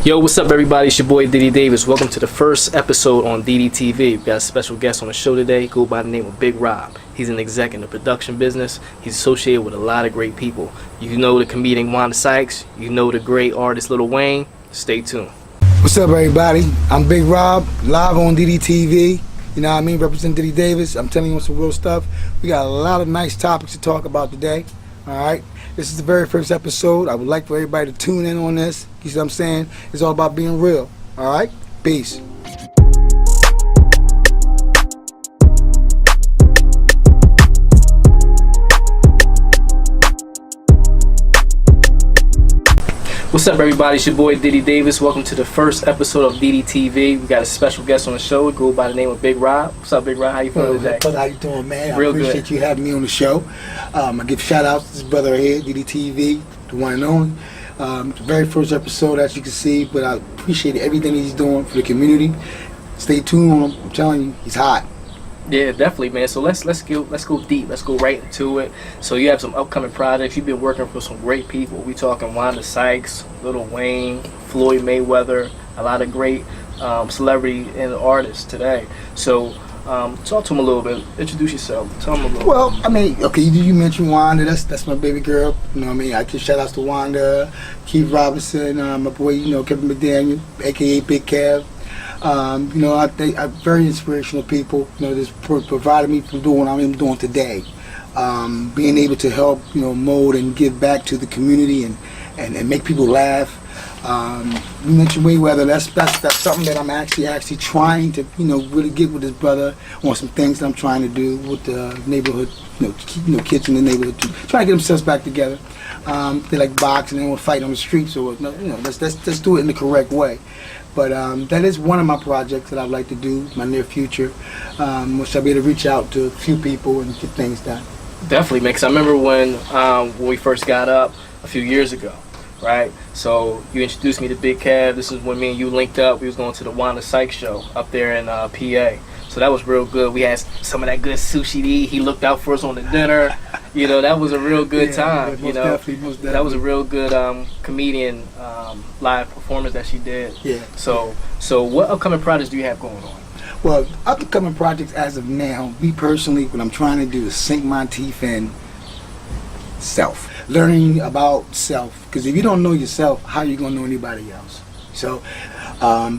Yo, what's up, everybody? It's your boy Diddy Davis. Welcome to the first episode on DDTV. We've got a special guest on the show today. Go by the name of Big Rob. He's an exec in the production business. He's associated with a lot of great people. You know the comedian Wanda Sykes. You know the great artist Lil Wayne. Stay tuned. What's up, everybody? I'm Big Rob, live on DDTV. You know what I mean? Represent Diddy Davis. I'm telling you some real stuff. We got a lot of nice topics to talk about today. All right? This is the very first episode. I would like for everybody to tune in on this. You see what I'm saying? It's all about being real. All right? Peace. What's up, everybody? It's your boy Diddy Davis. Welcome to the first episode of DDTV. We got a special guest on the show. Go by the name of Big Rob. What's up, Big Rob? How you feeling today? How you doing, man? Real I appreciate good. you having me on the show. I give shout outs to this brother here, DDTV, the one and only. The very first episode, as you can see, but I appreciate everything he's doing for the community. Stay tuned on him. I'm telling you, he's hot. Yeah, definitely, man. So let's go deep. Let's go right into it. So you have some upcoming projects. You've been working for some great people. We talking Wanda Sykes, Lil Wayne, Floyd Mayweather, a lot of great celebrity and artists today. So talk to them a little bit. Introduce yourself. Tell them a little. Well, I mean, okay, you mentioned Wanda. That's my baby girl. You know what I mean? I give shout outs to Wanda, Keith Robinson, my boy, Kevin McDaniel, aka Big Kev. I think I'm very inspirational people. This provided me from doing what I'm doing today. Being able to help, mold and give back to the community and make people laugh. You mentioned Mayweather. That's something that I'm actually trying to, really get with his brother on some things that I'm trying to do with the neighborhood, kids in the neighborhood, trying to get themselves back together. They like boxing, they want to fight on the street, so let's do it in the correct way. But that is one of my projects that I'd like to do in my near future, which I'll be able to reach out to a few people and get things done. Definitely, man. 'Cause I remember when we first got up a few years ago, right? So you introduced me to Big Kev. This is when me and you linked up. We was going to the Wanda Sykes show up there in PA. So that was real good. We had some of that good sushi to eat. He looked out for us on the dinner. That was a real good time. Most definitely. That was a real good comedian live performance that she did. Yeah. So what upcoming projects do you have going on? Well, upcoming projects as of now, me personally, what I'm trying to do is sink my teeth in self. Learning about self. Because if you don't know yourself, how are you going to know anybody else? So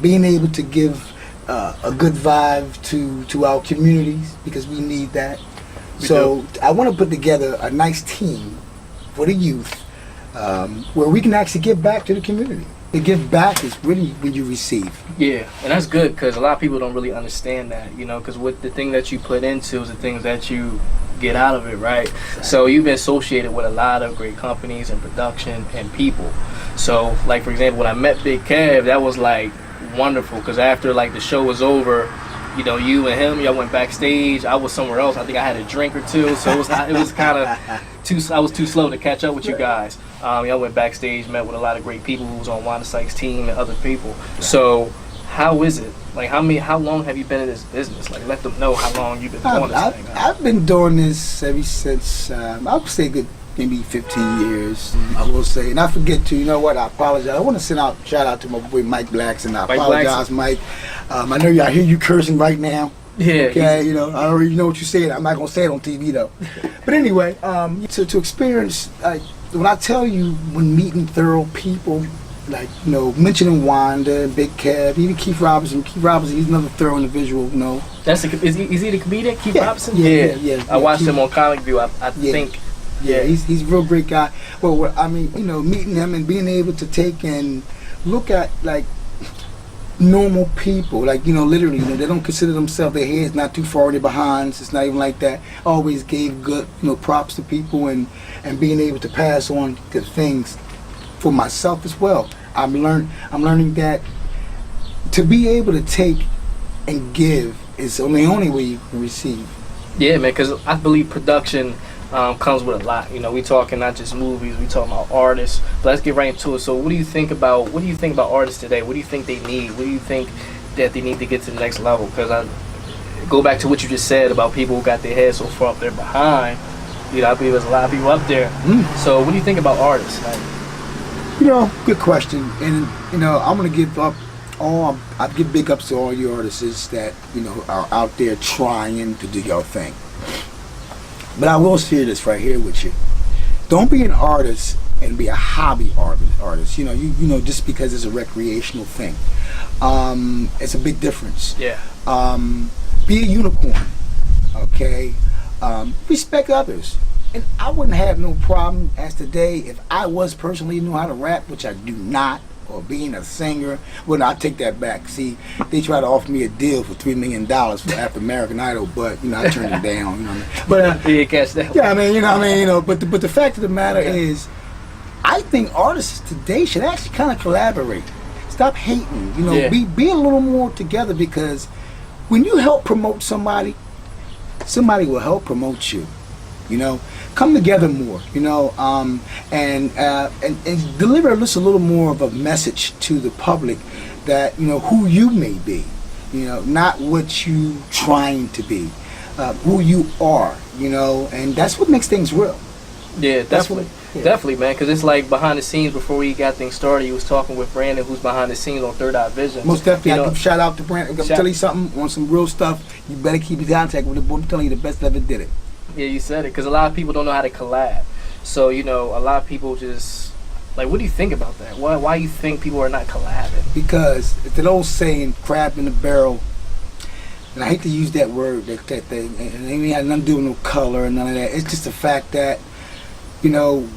being able to give a good vibe to our communities, because we need that. I want to put together a nice team for the youth where we can actually give back to the community. The give back is really when you receive. Yeah, and that's good because a lot of people don't really understand that, because what the thing that you put into is the things that you get out of it, right? Exactly. So you've been associated with a lot of great companies and production and people. So, like, for example, when I met Big Kev, that was like wonderful because after like the show was over, you and him, y'all went backstage. I was somewhere else. I think I had a drink or two, so it was kind of I was too slow to catch up with you guys. Y'all went backstage, met with a lot of great people who was on Wanda Sykes' team and other people. Right. So how is it? Like how long have you been in this business? Like let them know how long you've been doing this thing. I've been doing this ever since I would say good maybe 15 years. I will say, and I forget to. You know what? I apologize. I want to send out shout out to my boy Mike Blackson. I apologize, Mike. I know I hear you cursing right now. Yeah. Okay. I already know what you said. I'm not gonna say it on TV though. But anyway, to experience, when I tell you, when meeting thorough people, like mentioning Wanda, Big Kev, even Keith Robinson. Keith Robinson, he's another thorough individual. Is he the comedian, Keith Robinson? Yeah. I watched him on Comic View. I think. Yeah, he's a real great guy. Well, I mean, meeting him and being able to take and look at like normal people, like literally, they don't consider themselves, their heads not too far in their behinds. It's not even like that. Always gave good, props to people and being able to pass on good things for myself as well. I'm learning that to be able to take and give is the only way you can receive. Yeah, man, because I believe production comes with a lot. We talking not just movies, we talking about artists. But let's get right into it. So what do you think about artists today? What do you think they need? What do you think that they need to get to the next level? Because I go back to what you just said about people who got their heads so far up there behind. I believe there's a lot of people up there. So what do you think about artists? You know, good question. And you know, I'm gonna give up I give big ups to all you artists that, you know, are out there trying to do your thing. But I will share this right here with you. Don't be an artist and be a hobby artist. You know, just because it's a recreational thing. It's a big difference. Yeah. Be a unicorn. Okay. Respect others. And I wouldn't have no problem as today if I was personally knew how to rap, which I do not, or being a singer. Well, I take that back. See, they tried to offer me a deal for $3 million for after American Idol, but you know, I turned it down. You know what I mean? But you catch that? Yeah, I mean, you know what I mean. You know, but the fact of the matter is, I think artists today should actually kind of collaborate. Stop hating. You know, be a little more together, because when you help promote somebody will help promote you. You know, come together more. You know, and deliver just a little more of a message to the public that, you know, who you may be. You know, not what you trying to be, who you are. You know, and that's what makes things real. Yeah, definitely. Definitely, man, because it's like behind the scenes before we got things started. You was talking with Brandon, who's behind the scenes on Third Eye Vision. Most definitely, I give shout out to Brandon. I'm gonna tell you something on some real stuff. You better keep in contact with the boy. I'm telling you, the best ever did it. Yeah, you said it, because a lot of people don't know how to collab. So, you know, a lot of people just like, what do you think about that? Why you think people are not collabing? Because it's an old saying, crab in the barrel. And I hate to use that word, that thing, and it ain't had nothing to do with no color and none of that. It's just the fact that, you know,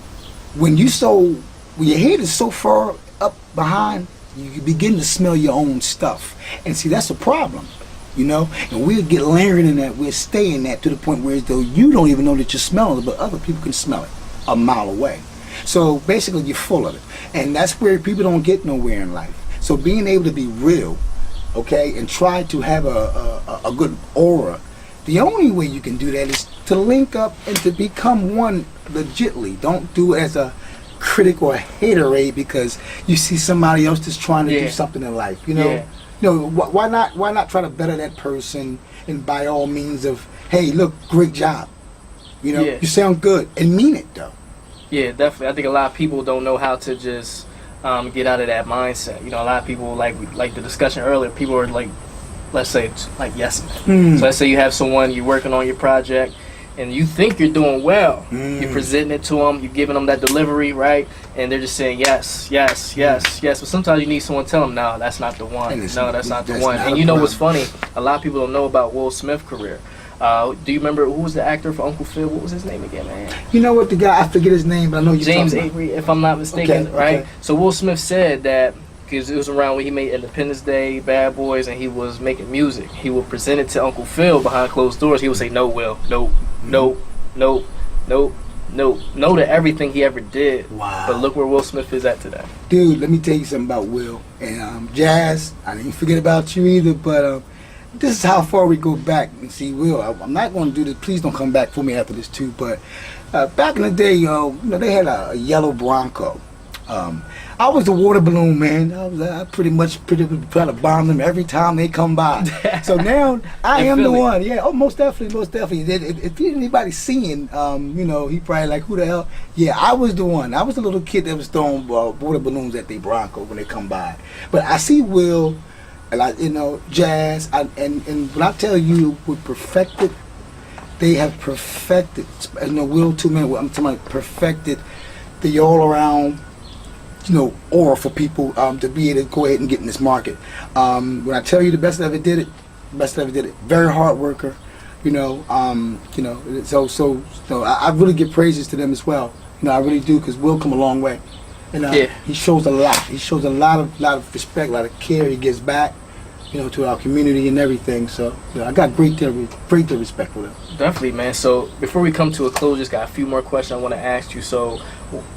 when your head is so far up behind, you begin to smell your own stuff. And see, that's a problem, you know? And we'll get layered in that, we'll stay in that to the point where as though you don't even know that you're smelling it, but other people can smell it a mile away. So basically, you're full of it. And that's where people don't get nowhere in life. So being able to be real, okay, and try to have a good aura, the only way you can do that is to link up and to become one legitly. Don't do it as a critic or a haterade because you see somebody else that's trying to do something in life. You know, why not try to better that person, and by all means of, hey, look, great job. You know, you sound good, and mean it though. Yeah, definitely. I think a lot of people don't know how to just get out of that mindset. You know, a lot of people, like the discussion earlier, people are like, let's say it's like yes man. So let's say you have someone, you're working on your project and you think you're doing well. You're presenting it to them, you're giving them that delivery, right? And they're just saying yes. But sometimes you need someone to tell them, no, that's not the one. No, that's not the one. And you know what's funny? A lot of people don't know about Will Smith's career. Do you remember who was the actor for Uncle Phil? What was his name again, man? You know what, the guy, I forget his name, but I know you're James Avery, if I'm not mistaken, right? Okay. So Will Smith said that, because it was around when he made Independence Day, Bad Boys, and he was making music. He would present it to Uncle Phil behind closed doors. He would say, no, Will, no to everything he ever did. Wow. But look where Will Smith is at today. Dude, let me tell you something about Will. And Jazz, I didn't forget about you either, but this is how far we go back. And see, Will, I'm not going to do this. Please don't come back for me after this too. But back in the day, you know, they had a yellow Bronco. I was the water balloon man. I pretty much try to bomb them every time they come by. So now I am the one. Yeah, oh, most definitely. If anybody's seeing, you know, he probably like, who the hell? Yeah, I was the one. I was the little kid that was throwing water balloons at the Bronco when they come by. But I see Will, and you know, Jazz, and when I tell you, we perfected. They have perfected. You know, Will too, man. I'm talking about perfected the all around, you know, aura for people to be able to go ahead and get in this market. When I tell you the best ever did it, very hard worker, you know, so I really give praises to them as well. You know, I really do, because Will come a long way. And he shows a lot. He shows a lot of respect, a lot of care. He gives back, you know, to our community and everything. So, you know, I got great deal of respect for them. Definitely, man. So before we come to a close, just got a few more questions I want to ask you. So,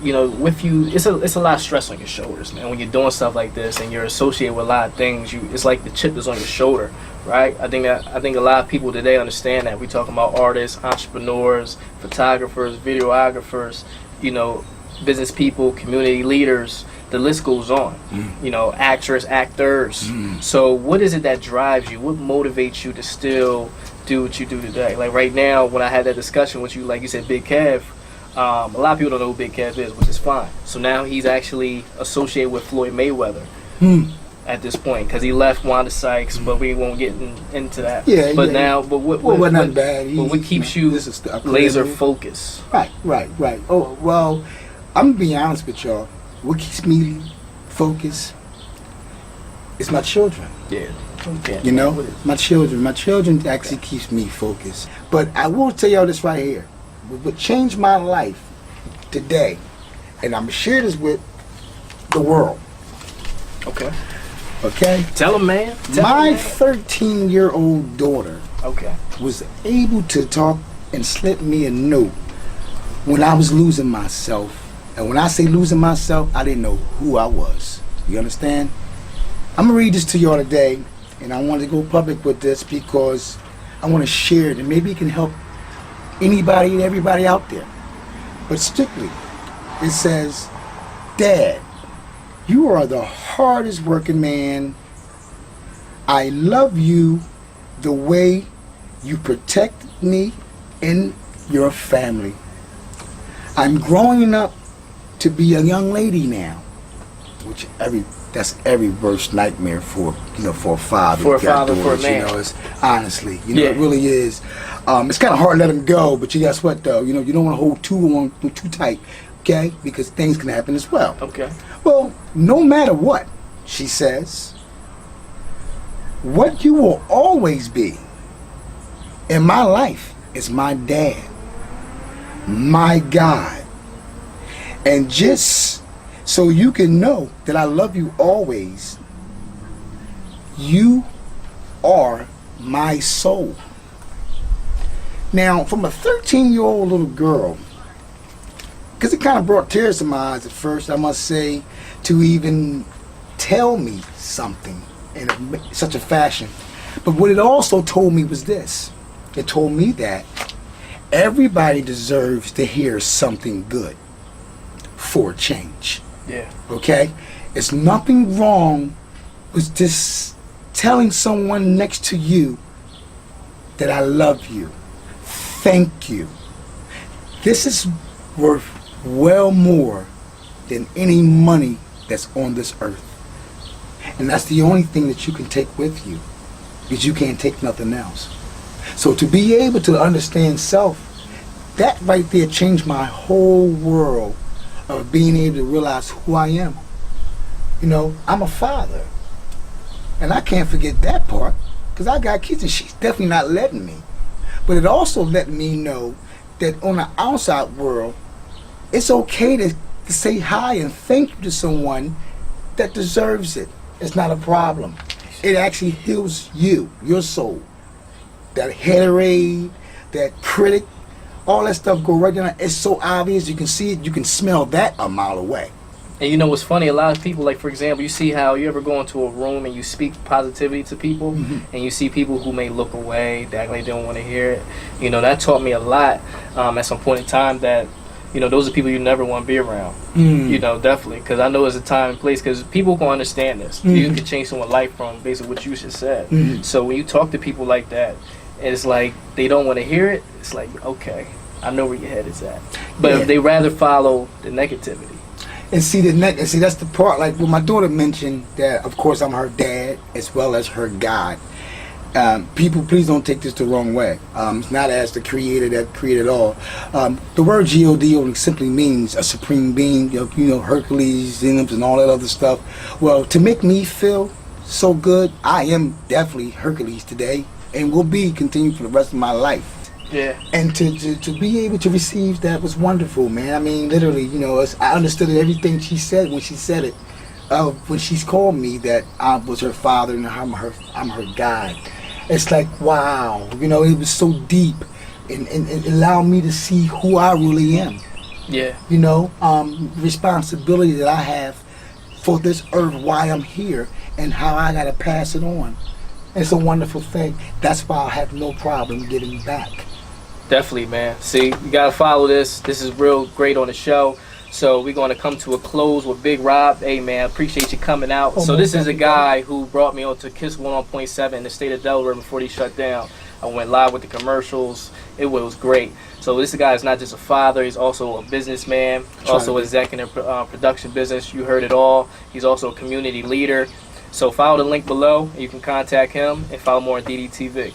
you know, with you, it's a lot of stress on your shoulders, man. When you're doing stuff like this and you're associated with a lot of things, it's like the chip is on your shoulder, right? I think a lot of people today understand that. We talking about artists, entrepreneurs, photographers, videographers, you know, business people, community leaders. The list goes on. You know, actors. So what is it that drives you? What motivates you to still do what you do today? Like right now, when I had that discussion with you, like you said, Big Kev, A lot of people don't know who Big Kev is, which is fine. So now he's actually associated with Floyd Mayweather at this point because he left Wanda Sykes, but we won't get into that. Yeah, but yeah. now, but what not bad. But what keeps you laser focused? Right. Oh, well, I'm gonna be honest with y'all. What keeps me focused is my children. Yeah. Okay. You know, my children. My children actually keeps me focused. But I will tell y'all this right here. What changed my life today, and I'm gonna share this with the world. Okay. Okay? Tell them, man. My 13-year-old daughter was able to talk and slip me a note when I was losing myself. And when I say losing myself, I didn't know who I was. You understand? I'm gonna read this to y'all today, and I wanted to go public with this because I want to share it, and maybe it can help anybody and everybody out there. But strictly, it says, Dad, you are the hardest working man. I love you the way you protect me and your family. I'm growing up to be a young lady now, which that's every worst nightmare for for a father. For a father, for a man. You know, it's honestly, it really is. It's kind of hard to let him go, but you guess what though? You don't want to hold too tight, okay? Because things can happen as well. Okay. Well, no matter what, she says, what you will always be in my life is my dad, my God, and just so you can know that I love you always, you are my soul. Now, from a 13-year-old little girl, because it kind of brought tears to my eyes at first, I must say, to even tell me something in such a fashion. But what it also told me was this. It told me that everybody deserves to hear something good for a change. Yeah. Okay? It's nothing wrong with just telling someone next to you that I love you. Thank you. This is worth well more than any money that's on this earth. And that's the only thing that you can take with you, because you can't take nothing else. So to be able to understand self, that right there changed my whole world of being able to realize who I am. I'm a father. And I can't forget that part, because I got kids and she's definitely not letting me. But it also let me know that on the outside world, it's okay to say hi and thank you to someone that deserves it. It's not a problem. It actually heals you, your soul. That haterade, that critic, all that stuff go right down. It's so obvious. You can see it. You can smell that a mile away. And you know what's funny? A lot of people, like for example, you see how you ever go into a room and you speak positivity to people, and you see people who may look away, they act like they don't want to hear it. That taught me a lot at some point in time that, those are people you never want to be around. Definitely. Because I know there's a time and place, because people can understand this. You can change someone's life from basically what you just said. So when you talk to people like that, it's like they don't want to hear it. It's like, okay, I know where your head is at. But if they rather follow the negativity. And see that's the part, like what my daughter mentioned, that of course I'm her dad as well as her God. People, please don't take this the wrong way. It's not as the creator that created all. The word God only simply means a supreme being, Hercules, Zeus, and all that other stuff. Well, to make me feel so good, I am definitely Hercules today, and will be continuing for the rest of my life. Yeah. And to be able to receive that was wonderful, man. I mean, literally, I understood everything she said when she said it. When she's called me that I was her father and I'm her God. It's like, wow, it was so deep and allowed me to see who I really am. Yeah. Responsibility that I have for this earth, why I'm here, and how I gotta pass it on. It's a wonderful thing. That's why I have no problem giving back. Definitely, man. See, you gotta follow this. This is real great on the show. So we're going to come to a close with Big Rob. Hey, man, appreciate you coming out. So this is a guy who brought me on to Kiss 101.7 in the state of Delaware before they shut down. I went live with the commercials. It was great. So this guy is not just a father, he's also a businessman, also executive production business. You heard it all. He's also a community leader. So follow the link below. You can contact him and follow more on DDTV.